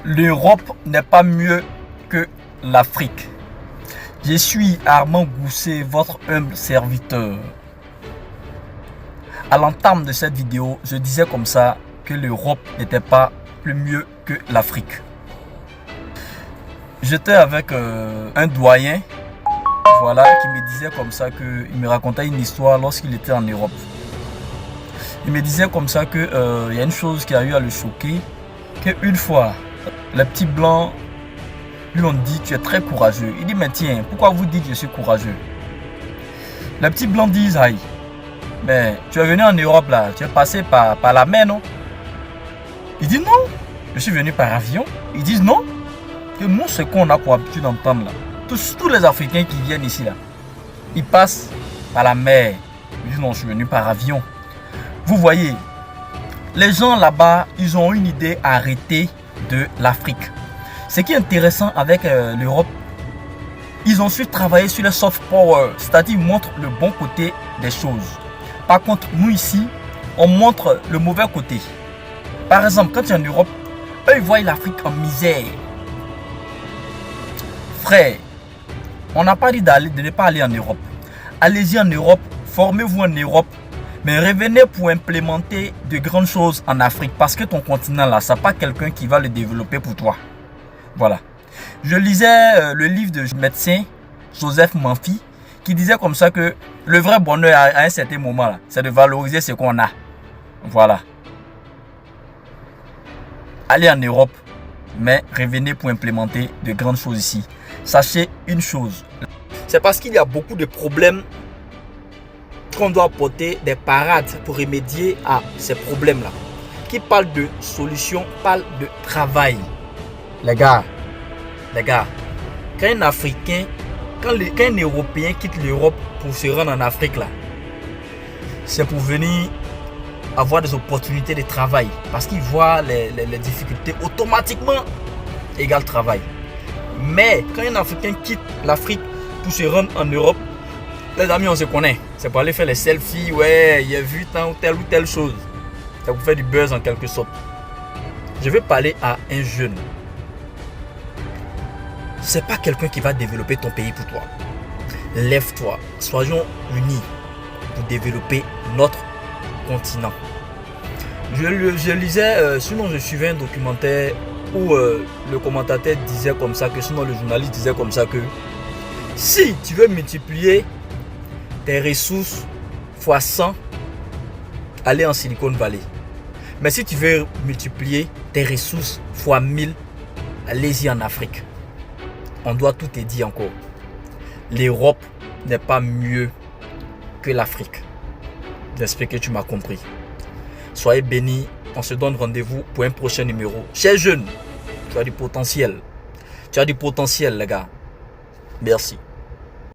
L'Europe n'est pas mieux que l'Afrique. Je suis Armand Gousset, votre humble serviteur. À l'entame de cette vidéo, je disais comme ça que l'Europe n'était pas plus mieux que l'Afrique. J'étais avec un doyen, voilà, qui me disait comme ça il me racontait une histoire lorsqu'il était en Europe. Il me disait comme ça que y a une chose qui a eu à le choquer, qu'une fois, les petits blancs lui ont dit tu es très courageux. Il dit mais tiens, pourquoi vous dites que je suis courageux? Les petits blancs disent aïe, mais tu es venu en Europe là, tu es passé par la mer non? Il dit non, je suis venu par avion. Ils disent non, que nous ce qu'on a pour habitude d'entendre là, tous les Africains qui viennent ici là, ils passent par la mer. Ils disent non, je suis venu par avion. Vous voyez, les gens là-bas, ils ont une idée arrêtée de l'Afrique. Ce qui est intéressant avec l'Europe, ils ont su travailler sur le soft power, c'est-à-dire ils montrent le bon côté des choses. Par contre, nous ici, on montre le mauvais côté. Par exemple, quand tu es en Europe, eux ils voient l'Afrique en misère. Frère, on n'a pas dit de ne pas aller en Europe. Allez-y en Europe, formez-vous en Europe, mais revenez pour implémenter de grandes choses en Afrique. Parce que ton continent là, ça n'a pas quelqu'un qui va le développer pour toi. Voilà. Je lisais le livre de médecin Joseph Manfi qui disait comme ça que le vrai bonheur à un certain moment là, c'est de valoriser ce qu'on a. Voilà. Allez en Europe, mais revenez pour implémenter de grandes choses ici. Sachez une chose, c'est parce qu'il y a beaucoup de problèmes qu'on doit apporter des parades pour remédier à ces problèmes-là. Qui parle de solutions, parle de travail. Les gars, quand un Africain, quand un Européen quitte l'Europe pour se rendre en Afrique, là, c'est pour venir avoir des opportunités de travail. Parce qu'il voit les difficultés automatiquement égale travail. Mais quand un Africain quitte l'Afrique pour se rendre en Europe, les amis, on se connaît. C'est pour aller faire les selfies. Ouais, il a vu tant ou telle chose. Ça vous fait du buzz en quelque sorte. Je vais parler à un jeune. C'est pas quelqu'un qui va développer ton pays pour toi. Lève-toi. Soyons unis pour développer notre continent. Je lisais, sinon je suivais un documentaire où le commentateur disait comme ça, que sinon le journaliste disait comme ça que si tu veux multiplier tes ressources fois 100, aller en Silicon Valley. Mais si tu veux multiplier tes ressources fois 1000, allez-y en Afrique. On doit tout te dire encore. L'Europe n'est pas mieux que l'Afrique. J'espère que tu m'as compris. Soyez bénis. On se donne rendez-vous pour un prochain numéro. Chers jeunes, tu as du potentiel. Tu as du potentiel, les gars. Merci.